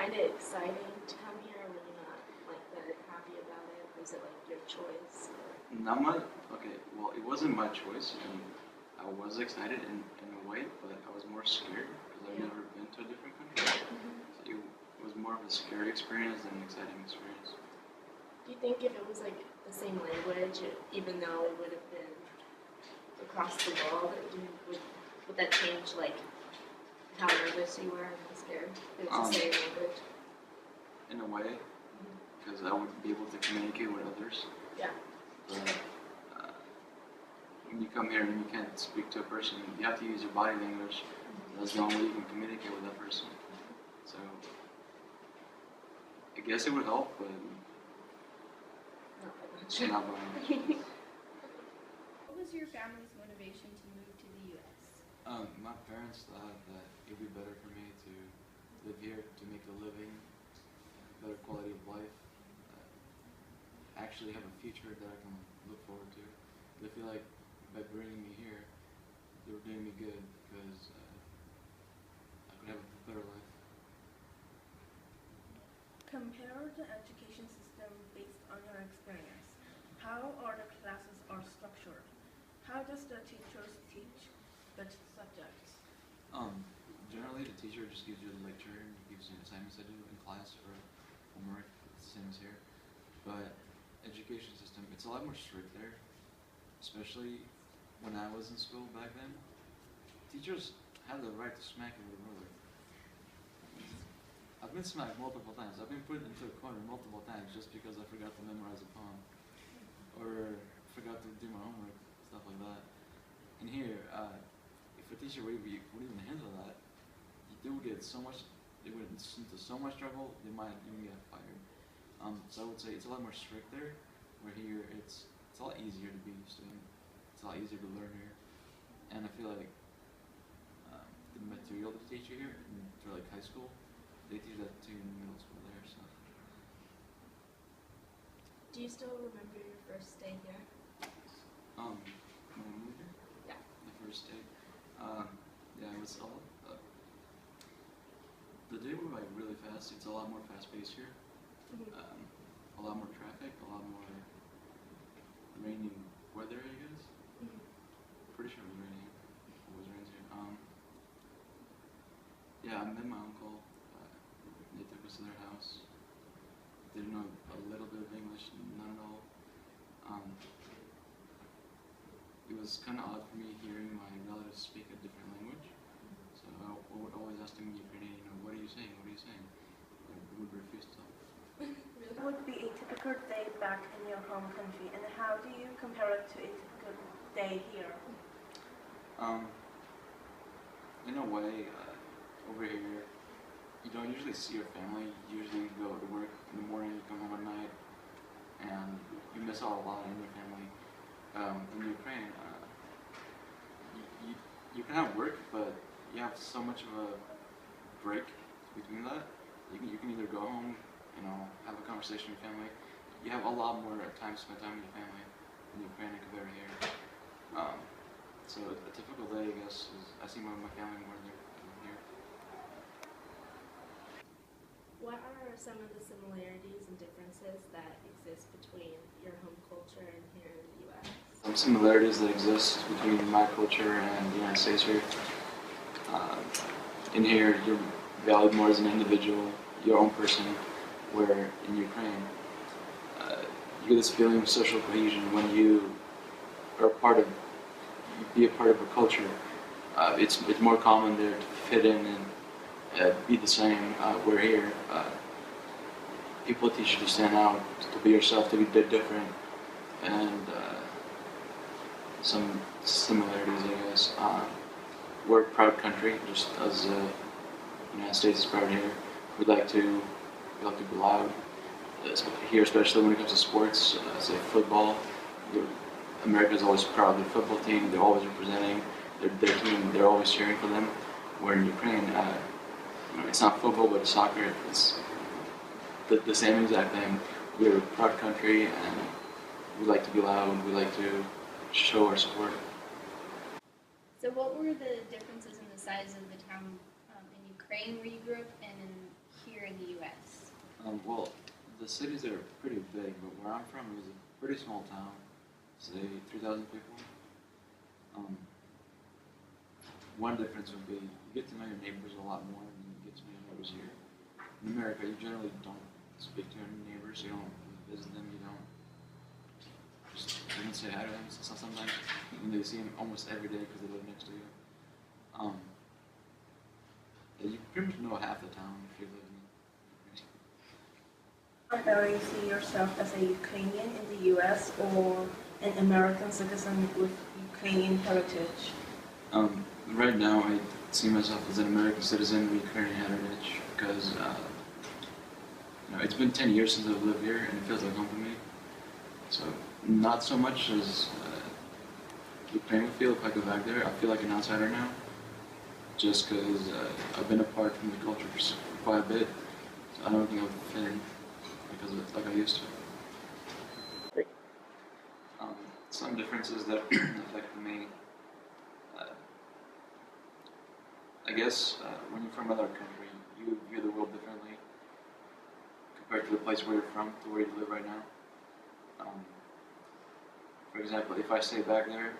find it exciting to come here, or were you not like that happy about it? Was it like your choice? Not my, okay, well, it wasn't my choice, and I was excited in a way, but I was more scared because I've never been to a different country. So it was more of a scary experience than an exciting experience. Do you think if it was like the same language, even though it would have been across the world, would that change like how nervous you were and how scared? It was the same language. In a way, because I would be able to communicate with others. Yeah. But when you come here and you can't speak to a person, you have to use your body language. That's the only way you can communicate with that person. So I guess it would help, but Not that much. not very much. What was your family's motivation to move to the U.S.? My parents thought that it would be better for me to live here, to make a living, better quality of life, actually have a future that I can look forward to. They feel like by bringing me here, they were doing me good because I could have a better life. Compare the education system based on your experience. How are the classes are structured? How does the teachers teach the subjects? Generally, the teacher just gives you a lecture and gives you assignments to do in class or homework. It's the same as here. But education system, it's a lot more strict there, especially when I was in school back then. Teachers had the right to smack you with a ruler. I've been smacked multiple times. I've been put into a corner multiple times just because I forgot to memorize a poem or forgot to do my homework, stuff like that. And here, if a teacher would even handle that, they would get so much, they would get into so much trouble, they might even get fired. So I would say it's a lot more strict there, where here it's a lot easier to be a student. It's a lot easier to learn here. And I feel like the material they teach you here for like high school, they teach that to you in middle school there. So. Do you still remember your first day here? When I moved here? Yeah. The first day. Yeah, it was all. The day went by really fast. It's a lot more fast-paced here. A lot more traffic, a lot more rainy weather, I guess. Pretty sure it was raining. It was raining here. Yeah, I met my uncle. They took us to their house. Didn't know a little bit of English, none at all. It was kind of odd for me hearing my relatives speak a different language. So I would always ask them in Ukrainian, what are you saying? What are you saying? I would refuse to talk. What would be a typical day back in your home country, and how do you compare it to a typical day here? In a way, over here, you don't usually see your family. You usually go to work in the morning, you come home at night, and you miss out a lot in your family. In Ukraine, you can have work, but you have so much of a break between that. You can either go home, have a conversation with your family. You have a lot more time to spend time with your family in Ukraine compared to here. So a typical day, I guess, is I see my family more than here. What are some of the similarities and differences that exist between your home culture and here in the U.S.? Some similarities that exist between my culture and the United States here. In here, you're valued more as an individual, your own person, where in Ukraine, you get this feeling of social cohesion when you are be a part of a culture. It's more common there to fit in and be the same. Where here, people teach you to stand out, to be yourself, to be different, and some similarities, I guess. We're a proud country, just as the United States is proud here. We like to be loud. Here, especially when it comes to sports, say football, America's always proud of their football team. They're always representing their team. They're always cheering for them. Where in Ukraine, it's not football, but it's soccer. It's the same exact thing. We're a proud country, and we like to be loud. We like to show our support. So what were the differences in the size of the town in Ukraine where you grew up and in here in the U.S.? Well, the cities are pretty big, but where I'm from is a pretty small town, say 3,000 people. One difference would be you get to know your neighbors a lot more than you get to know your neighbors here. In America, you generally don't speak to your neighbors, you don't visit them, you don't just even say hi to them. So sometimes you see them almost every day because they live next to you. You pretty much know half the town if you live in. How do you see yourself as a Ukrainian in the U.S. or an American citizen with Ukrainian heritage? Right now, I see myself as an American citizen with Ukrainian heritage because it's been 10 years since I've lived here and it feels like home to me. So not so much as Ukraine would feel if I go back there. I feel like an outsider now, just because I've been apart from the culture for quite a bit. So I don't think I would fit in because of it like I used to. Some differences that affect me. I guess when you're from another country, you view the world differently compared to the place where you're from to where you live right now. For example, if I stay back there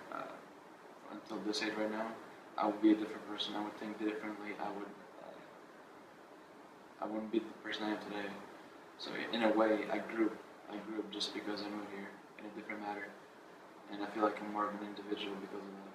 until this age right now, I would be a different person. I would think differently. I wouldn't be the person I am today. So in a way, I grew up just because I moved here in a different matter, and I feel like I'm more of an individual because of that.